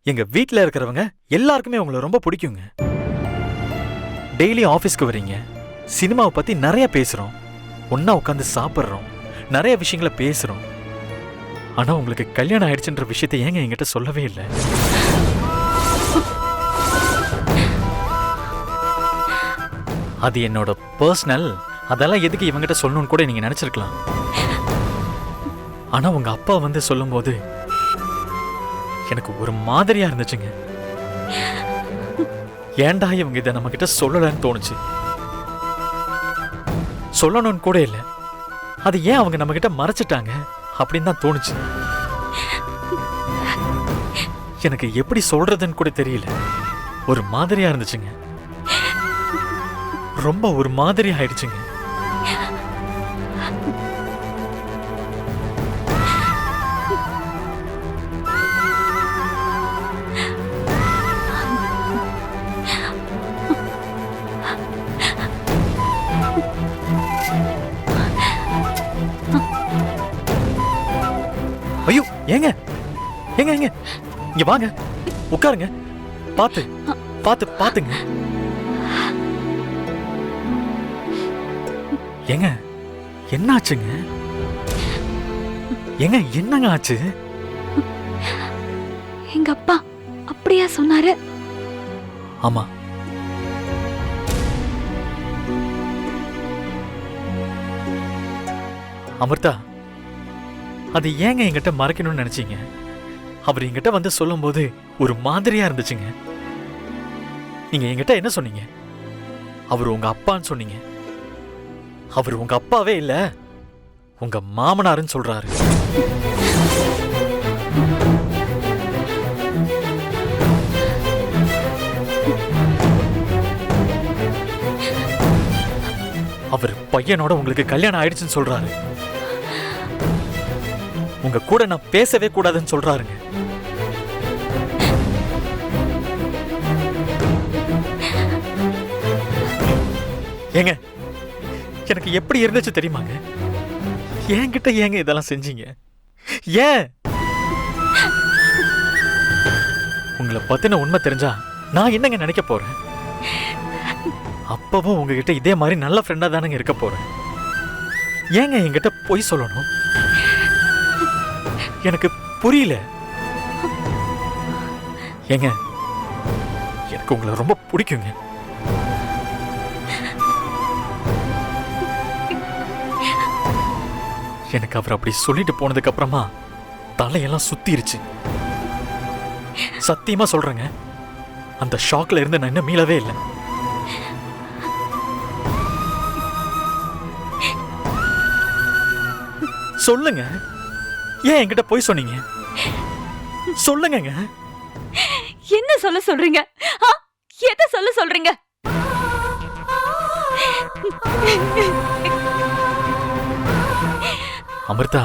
எங்க வீட்ல இருக்கிறவங்க எல்லாருக்குமே உங்களை ரொம்ப பிடிக்குங்க. டெய்லி ஆபீஸ்க்கு வரீங்க, சினிமாவை பத்தி நிறைய பேசுறோம், ஒன்னா உட்காந்து சாப்பிட்றோம், நிறைய விஷயங்களை பேசுறோம். ஆனா உங்களுக்கு கல்யாணம் ஆயிடுச்சுன்ற விஷயத்தை ஏங்க என்கிட்ட சொல்லவே இல்லை? அது என்னோட பர்சனல். அதெல்லாம் எதுக்கு இவங்கிட்ட சொல்லணும்னு கூட நீங்க நினைச்சிருக்கலாம். ஆனா உங்க அப்பா வந்து சொல்லும்போது எனக்கு ஒரு மாதிரியா இருந்துச்சுங்க. ஏன்டா இவங்க இதை நம்ம கிட்ட சொல்லலன்னு தோணுச்சு. சொல்லணும்னு கூட இல்லை, அது ஏன் அவங்க நம்ம கிட்ட மறைச்சிட்டாங்க அப்படின்னு தான் தோணுச்சு. எனக்கு எப்படி சொல்றதுன்னு கூட தெரியல. ஒரு மாதிரியா இருந்துச்சுங்க, ரொம்ப ஒரு மாதிரி ஆயிடுச்சுங்க. ஐயோ ஏங்க ஏங்க ஏங்க இங்க வாங்க, உட்காருங்க. பாத்து பாத்து பாத்துங்க. ஏங்க என்ன ஆச்சுங்க? ஏங்க என்னங்க ஆச்சு? எங்க அப்பா அப்படியா சொன்னாரு? ஆமா, அமிர்தா, அது ஏங்க என்கிட்ட மறைக்கணும்னு நினைச்சீங்க? அவர் என்கிட்ட வந்து சொல்லும் போது ஒரு மாதிரியா இருந்துச்சுங்க. நீங்க என்கிட்ட என்ன சொன்னீங்க? அவர் உங்க அப்பான்னு சொன்னீங்க. அவர் உங்க அப்பாவே இல்ல, உங்க மாமனாருன்னு சொல்றாரு. அவர் பையனோட உங்களுக்கு கல்யாணம் ஆயிடுச்சுன்னு சொல்றாரு. உங்க கூட நான் பேசவே கூடாதுன்னு சொல்றாருங்க. ஏங்க எனக்கு எப்படி இருந்துச்சு தெரியுமாங்க? என்கிட்ட ஏங்க இதெல்லாம் செஞ்சீங்க? ஏன்? உங்களை பத்தின உண்மை தெரிஞ்சா நான் என்னங்க நினைக்க போறேன்? அப்பவும் உங்ககிட்ட இதே மாதிரி நல்ல ஃப்ரெண்டா தானங்க இருக்க போறேன். ஏங்க என்கிட்ட பொய் சொல்லணும்? எனக்கு புரியல. ஏங்க எனக்கு உங்களை ரொம்ப பிடிக்குங்க. எனக்கு அவர் அப்படி சொல்லிட்டு போனதுக்கு அப்புறமா தலையெல்லாம் சுத்திருச்சு. சத்தியமா சொல்றேங்க, அந்த ஷாக்ல இருந்து நான் இன்னும் மீளவே இல்லை. சொல்லுங்க, ஏன் என்கிட்ட போய் சொன்னீங்க? சொல்லுங்க. என்ன சொல்ல சொல்றீங்க? எதை சொல்ல சொல்றீங்க? அமிர்தா,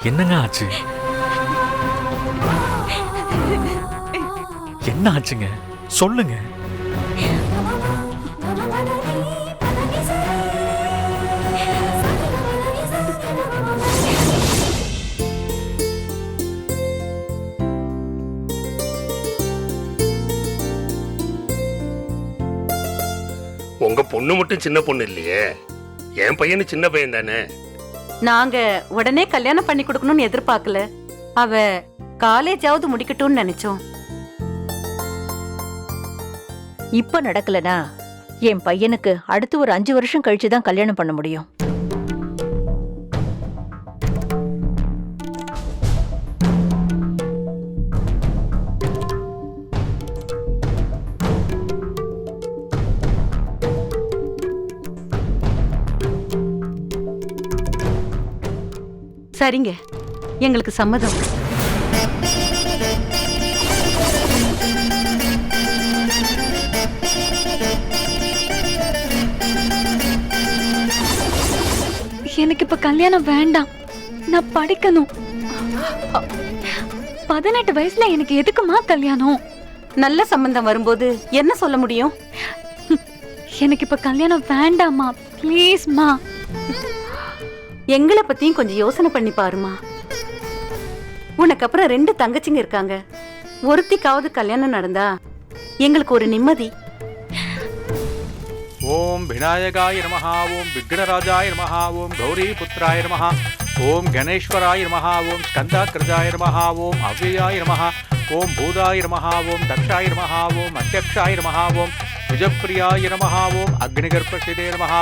என்னங்க ஆச்சு? என்ன ஆச்சுங்க? சொல்லுங்க. உங்க பொண்ணு மட்டும் சின்ன பொண்ணு இல்லையே, என் பையனு சின்ன பையன் தானே. நாங்க உடனே கல்யாணம் பண்ணி கொடுக்கணும்னு எதிர்பார்க்கல. அவ காலேஜாவது முடிக்கட்டும்னு நினைச்சோம். இப்ப நடக்கலனா என் பையனுக்கு அடுத்து ஒரு 5 வருஷம் கழிச்சு தான் கல்யாணம் பண்ண முடியும். சரிங்க, எங்களுக்கு சம்மதம். எனக்கு இப்ப கல்யாணம் வேண்டாம், நான் படிக்கணும். 18 வயசுல எனக்கு எதுக்குமா கல்யாணம்? நல்ல சம்பந்தம் வரும்போது என்ன சொல்ல முடியும்? எனக்கு இப்ப கல்யாணம் வேண்டாமா, ப்ளீஸ்மா. எங்களை பத்தியும் கொஞ்சம் யோசனை பண்ணி பாருமா. உனக்கு அப்புறம் 2 தங்கச்சிங்க இருக்காங்க. ஒருத்திக்காவது கல்யாணம் நடந்தா எங்களுக்கு ஒரு நிம்மதி. ஓம் விநாயகாய நமஹ, ஓம் விக்னராஜாய நமஹ, ஓம் கௌரிபுத்திராய நமஹ, ஓம் கணேஸ்வராய நமஹ, ஓம் ஸ்கந்தாக்கிரஜாய நமஹ, ஓம் அவ்யயாய நமஹ, ஓம் பூதாய நமஹ, ஓம் தக்ஷாய நமஹ, ஓம் அத்தியக்ஷாய நமஹ, ஓம் விஜப்பிரியாய நமஹ, ஓம் அக்னிகர்ப்பசிதே நமஹ,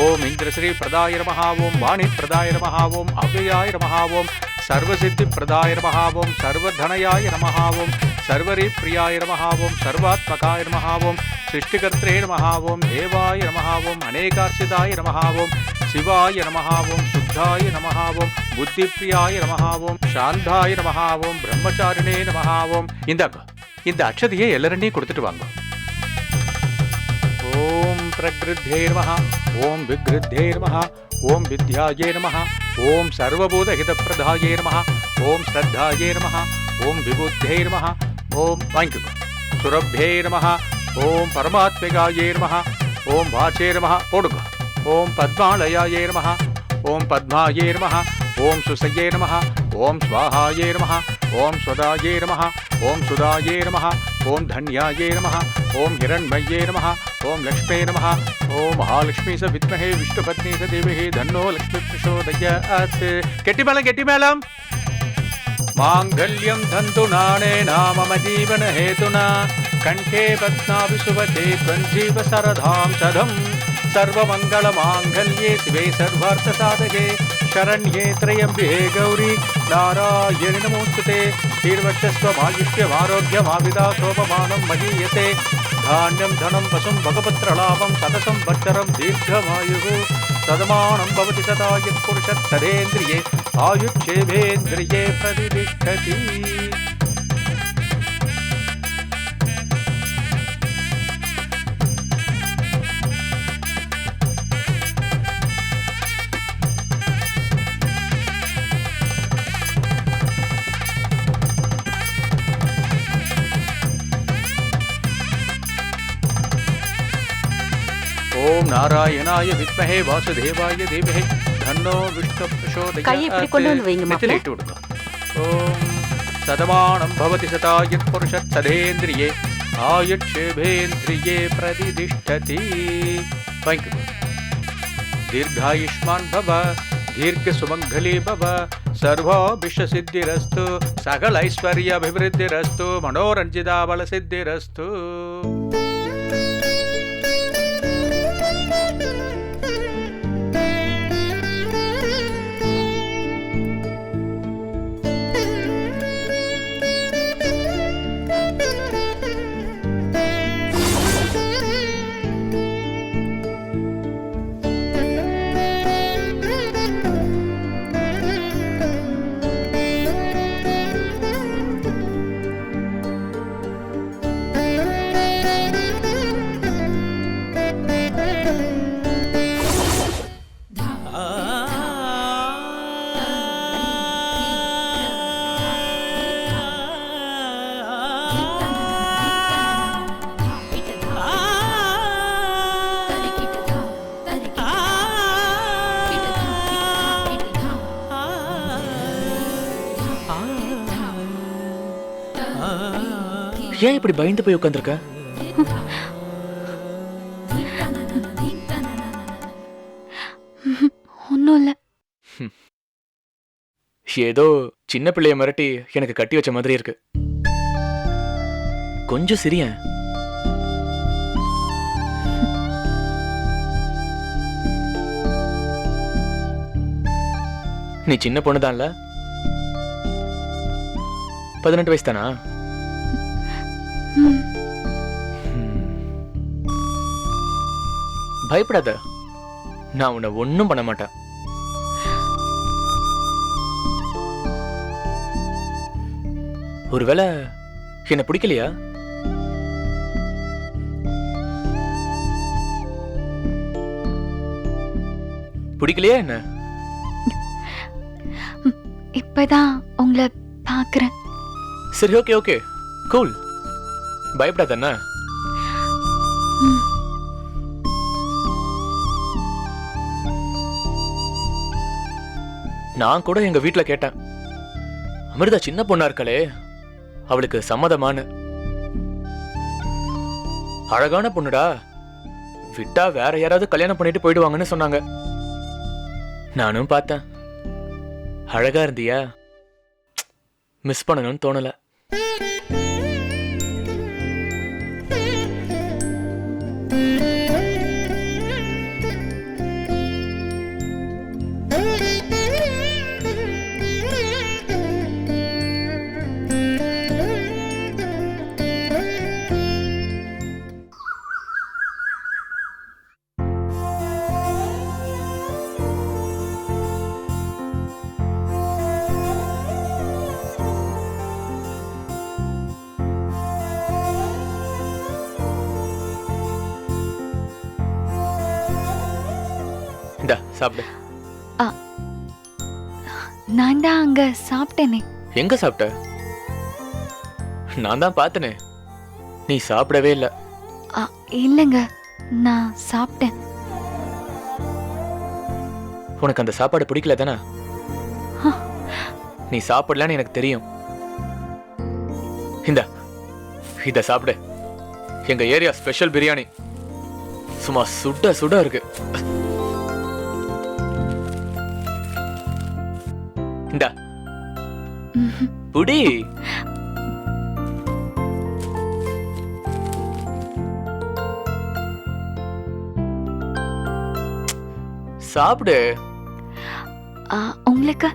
ஓம் இந்திரஸ்ரீ பிரதாய நமஹ, ஓம் வாணி பிரதாய நமஹ, ஓம் அவ்யயாய நமஹ, ஓம் சர்வசித்தி பிரதாய நமஹ, ஓம் சர்வதனயாய நமஹ, ஓம் சர்வரி பிரியாய நமஹ, ஓம் சர்வாத்மகாய நமஹ, ஓம் சிருஷ்டிகர்த்ரே நமஹ, ஓம் தேவாய நமஹ, ஓம் அநேகார்ச்சிதாய நமஹ, ஓம் சிவாய நமஹ, ஓம் சுத்தாய நமஹ, ஓம் புத்திப்பிரியாய நமஹ, ஓம் சாந்தாய நமஹ, ஓம் பிரம்மச்சாரிணே நமஹ, ஓம். இந்த அக்ஷதையை எல்லாரண்டையும் கொடுத்துட்டு வாங்க. ஓம் பிரகிருத்தே நமஹ, ஓம் விக்ருத்தே நமஹ, ஓம் வித்யாயே நமஹ, ஓம் சர்வபூதஹிதப்பிரதாயே நமஹ, ஓம் ஸ்ரத்தாயே நமஹ, ஓம் விபுத்தே நமஹ, ஓம் வாங்கிக்கோ. சுரப்தே நமஹ, ஓம் பரமாத்மிகாயே நமஹ, ஓம் வாச்சே நமஹ போடுங்க. ஓம் பத்மாலயாயே நமஹ, ஓம் பத்மாயே நமஹ, ஓம் சுசையே நமஹ, ஓம் ஸ்வாஹாயே நமஹ, ஓம் ஸ்வதாயே நமஹ, ஓம் சுதாயே நமஹ, ஓம் தன்யாயே நமஹ, ஓம் ஹிரண்மயே நமஹ, ஓம் லக்ஷ்மே நமஹ, ஓம் மகாலட்சுமி ச வித்மஹே விஷ்ணுபத்னி ச தேவஹே தன்னோ லக்ஷ்மி பிரசோதயாத். கெட்டிமேளம் மாங்கல்யம் தந்து நானே நாம ஜீவன ஹேதுனா கண்டே பத்னாபி சுபதே த்வஞ்சீவ சரதாம் சதம் சர்வமங்கள மாங்கல்யே சிவே சர்வார்த்த சாதகே शरण्ये त्र्यम्बे गौरी नारायणि नमोस्तुते शीर्वक्षस्वमायुष्यमारोग्यमाविदाशोपमानं महीयते धान्यं धनं वसुं भगपत्रलाभं सतसं वत्सरं दीर्घमायुः सदमानं भवति सदा यत्पुरुषः सदेन्द्रिये आयुष्येवेन्द्रिये प्रतिष्ठति. ஓம் நாராயணாய வித்மஹே வாசுதேவாய தீமஹி தன்னோ விஷ்ணு கை இப்படி கொண்டு வந்து வைங்க பிரசோதயாத். நெத்தியிட்டு விடுங்க. ஓம் சதமானம் பவதி சதா யத் புருஷத் சதேந்திரியே ஆயுட்சேவேந்திரியே பிரதிதிஷ்டதி. வாங்கிக்கோ. தீர்காயுஷ்மான் பவ தீர்க்க சுமங்கலி பவ சர்வாபிஷ்ட சித்திரஸ்து சகல ஐஸ்வர்ய அபிவிருத்திரஸ்து மனோரஞ்சிதா பல சித்திரஸ்து. ஏன் இப்படி பயந்து போய் உட்காந்துருக்க? ஒன்றும் இல்லை. ஏதோ சின்ன பிள்ளைய மிரட்டி எனக்கு கட்டி வச்ச மாதிரி இருக்கு. கொஞ்சம் சிரியன். நீ சின்ன பொண்ணுதான்ல? 18 வயசு தானா? பயப்படாத, நான் உன்னை ஒன்னும் பண்ண மாட்டேன். ஒருவேளை என்ன பிடிக்கலையா? பிடிக்கலையா என்ன? இப்பதான் உங்களை பாக்குறேன். சரி, ஓகே ஓகே, கூல். பயப்படாத என்ன? நான் கூட எங்க வீட்டுல கேட்டேன், அமிர்தா சின்ன பொண்ணா இருக்காளே, அவளுக்கு சம்மதமானு. அழகான பொண்ணுடா, விட்டா வேற யாராவது கல்யாணம் பண்ணிட்டு போயிடுவாங்கன்னு சொன்னாங்க. நானும் பார்த்தேன். அழகா இருந்தியா, மிஸ் பண்ணணும்னு தோணல. இந்தா சாப்பிடு. நான் தான் அங்க சாப்பிட்டேனே. எங்க சாப்பிட்ட? நான் தான் பார்த்தனே, நீ சாப்பிடவே இல்ல. இல்லைங்க, நான் சாப்பிட்டேன். உனக்கு அந்த சாப்பாடு பிடிக்கல தானே? நீ சாப்பிடலன்னு எனக்கு தெரியும். இந்த இத சாப்பிடு. எங்க ஏரியா ஸ்பெஷல் பிரியாணி, சும்மா சுட சுட இருக்கு. இந்த புடி. சாப்பிடு. உங்களுக்கு?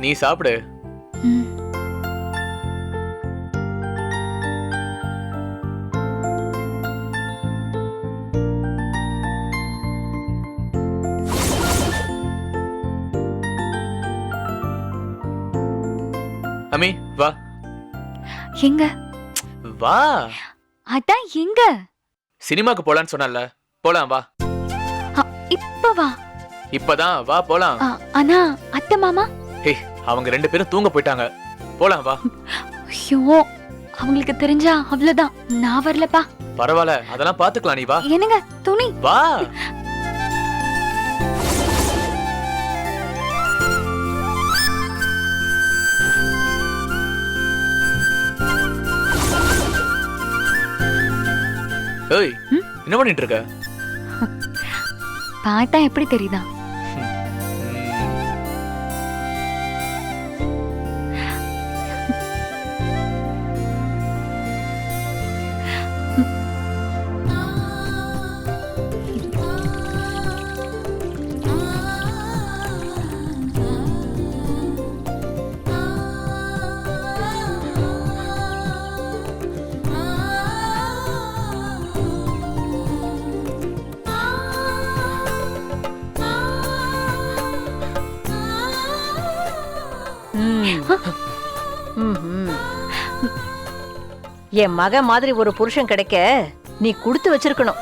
நீ சாப்பிடு. ம். அம்மி வா. எங்க? வா. அதான் எங்க? சினிமாக்கு போலான்னு சொன்னல, போலாம் வா. இப்ப வா. இப்பதான் வா போலாம். அண்ணா, அத்தை மாமா? ஏய், அவங்க 2 பேரும் தூங்க போயிட்டாங்க. போலாம் வா. ஐயோ, அவங்களுக்கு தெரிஞ்சா அவ்வளவுதான். நான் வரலப்பா. பரவாயில்ல, அதெல்லாம் பாத்துக்கலாம். நீ வா. என்னங்க துணி? வா. ஏய், என்ன பண்ணிட்டு இருக்க? பார்த்தா எப்படி தெரியுதா? என் மக மாதிரி ஒரு புருஷன் கிடைக்க நீ கொடுத்து வச்சிருக்கணும்.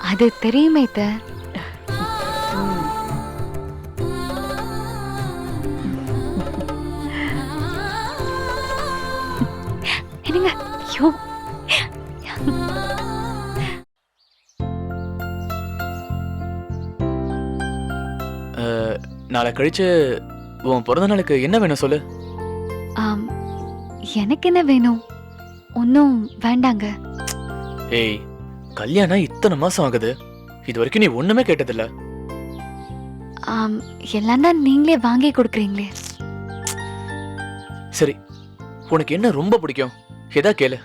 அது தெரியுமே அத்தை. என்னங்க? ஐயோ, நாளை கழிச்சு உன் பிறந்த நாளுக்கு என்ன வேணும் சொல்லு. எனக்கு என்ன வேணும்? ஒன்னும் வேண்டாங்க. ஏய், கல்யாணம் இத்தனை மாசம் ஆகுது, இது வரைக்கும் நீ ஒண்ணுமே கேட்டதில்ல. எல்லாம் தான் நீங்களே வாங்கி கொடுக்குறீங்களே. சரி, உனக்கு என்ன ரொம்ப பிடிக்கும்? எதா கேளு.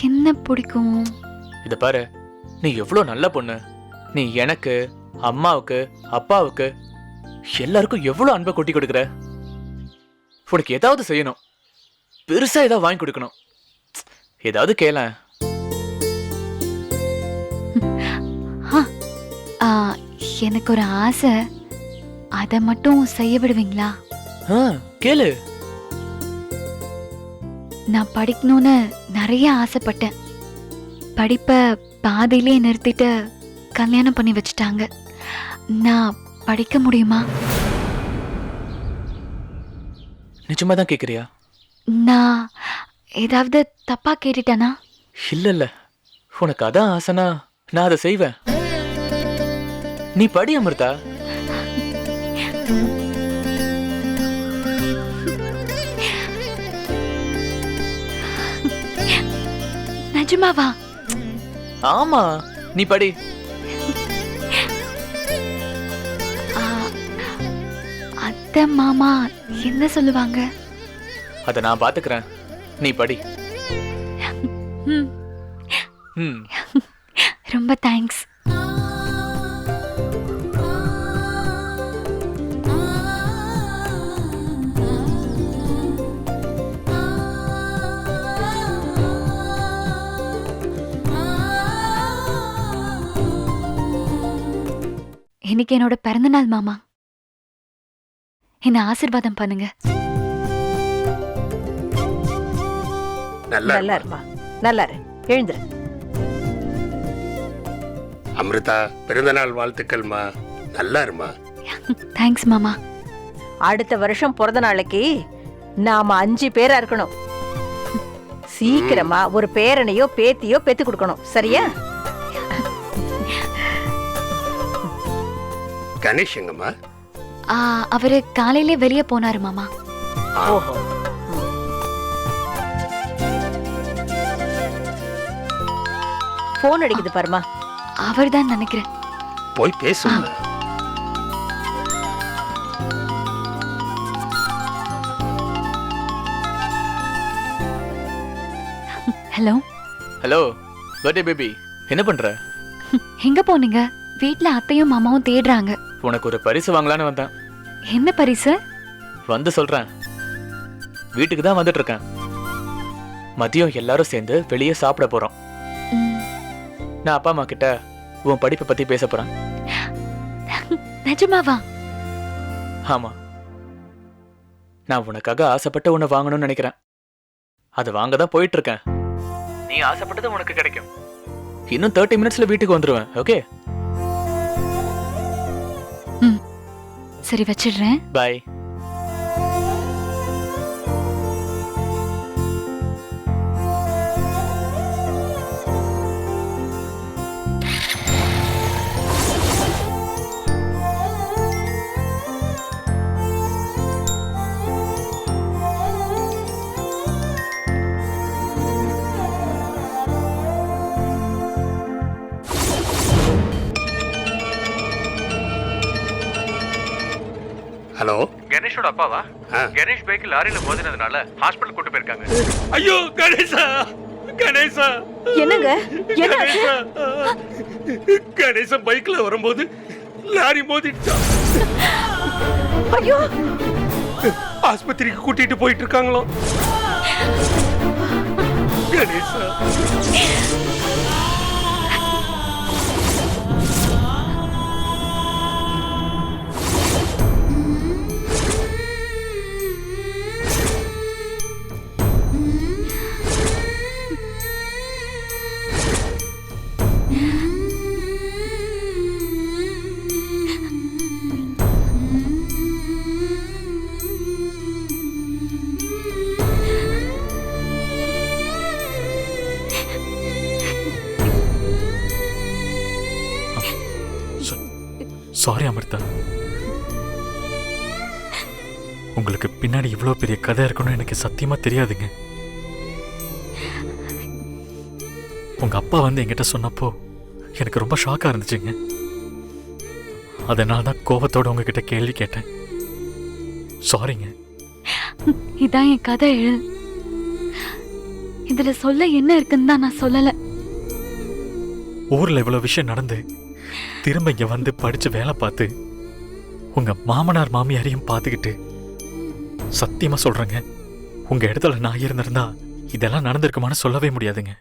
என்ன பிடிக்கும்? இத பாரு, நீ எவ்வளவு நல்ல பொண்ணு. நீ எனக்கு, அம்மாவுக்கு, அப்பாவுக்கு, எல்லாருக்கும் எவ்வளவு அன்பை கொட்டி கொடுக்குற. உனக்கு ஏதாவது செய்யணும், பெருசா ஏதாவது வாங்கி கொடுக்கணும். ஏதாவது கேள. எனக்கு ஒரு ஆசை, அதை மட்டும் செய்ய விடுவீங்களா? கேளு. நான் படிக்கணும்னு நிறைய ஆசைப்பட்டேன். படிப்பை பாதியிலே நிறுத்திட்டு கல்யாணம் பண்ணி வச்சுட்டாங்க. நான் படிக்க முடியுமா? நிஜமா தான் கேக்குறியா? நான் ஏதாவது தப்பா கேட்டுட்டானா? இல்ல இல்ல, உனக்கு அதான் ஆசைனா நான் அதை செய்வேன். நீ படி அமிர்தா. நிஜமாவா? ஆமா, நீ படி. ஆ, அத்தை மாமா என்ன சொல்லுவாங்க? அத நான் பாத்துக்கிறேன், நீ படி. ம், ம். ரொம்ப தேங்க்ஸ். இன்னைக்கு என்னோட பிறந்தநாள் மாமா. என்ன ஆசீர்வாதம் பண்ணுங்க. நல்லா நல்லா இருமா. இருப்பா, நல்லா இரு, எழுந்துரு. அமிர்தா, பிறந்தநாள் வாழ்த்துக்கள்மா. நல்லா இருமா. தேங்க்ஸ் மாமா. அடுத்த வருஷம் பிறந்த நாளைக்கு நாம 5 பேரா இருக்கணும். சீக்கிரமா ஒரு பேரனையோ பேத்தியோ பெத்து கொடுக்கணும், சரியா? கணேஷ் எங்கம்மா? ஆ, அவரு காலையிலே வெளியே போனாரு மாமா. ஓஹோ. போன் அடிக்குது பாருமா. அவர்தான் நினைக்கிறேன். போய் பேசுங்க. ஹலோ. ஹலோ பர்த்டே பேபி, என்ன பண்ற? எங்க போனீங்க? வீட்ல அத்தையும் மாமாவும் தேடுறாங்க. உனக்கு ஒரு பரிசு வாங்கலான்னு வந்தேன். என்ன பரிசு? வந்து சொல்றேன். வீட்டுக்கு தான் வந்துட்டு இருக்கேன். மதியம் எல்லாரும் சேர்ந்து வெளியே சாப்பிட போறோம். ம், நான் அப்பா அம்மா கிட்ட உன் படிப்பை பத்தி பேச போறேன். நிஜமாவா? ஆமா, நான் உனக்காக ஆசைப்பட்டு உன்னை வாங்கணும்னு நினைக்கிறேன். அது வாங்க தான் போயிட்டு இருக்கேன். நீ ஆசைப்பட்டது உனக்கு கிடைக்கும். இன்னும் 30 மினிட்ஸ்ல வீட்டுக்கு வந்துருவேன். ஓகே, சரி வச்சிடுறேன். பை. ஹலோ, கணேஷோட அப்பாவா? ஆ. கணேஷ் பைக் லாரியில மோதினதுனால ஹாஸ்பிடல் கூட்டு போயிருக்காங்க. ஐயோ கணேசா, கணேசா, என்னங்க, என்னாச்சு? கணேசன் பைக்ல வரும்போது லாரி மோதிட்டான். ஐயோ, ஆஸ்பத்திரிக்கு கூட்டிட்டு போயிட்டு இருக்காங்களோ. கணேசா, சாரி அமிர்தா. உங்களுக்கு பின்னாடி இவ்வளோ பெரிய கதை இருக்கணும்னு எனக்கு சத்தியமா தெரியாதுங்க. உங்க அப்பா வந்து என்கிட்ட சொன்னப்போ எனக்கு ரொம்ப ஷாக்கா இருந்துச்சுங்க. அதனால தான் கோபத்தோட உங்ககிட்ட கேள்வி கேட்டேன். சாரிங்க. இதான் என் கதை எழு. இதுல சொல்ல என்ன இருக்குன்னு தான் நான் சொல்லல. ஊர்ல இவ்வளவு விஷயம் நடந்து திரும்ப இங்க வந்து படிச்சு வேலை பார்த்து உங்க மாமனார் மாமியாரையும் பார்த்துக்கிட்டு சத்தியமா சொல்றேங்க, உங்க இடத்துல நான் இருந்திருந்தா இதெல்லாம் நடந்திருக்குமான்னு சொல்லவே முடியாதுங்க.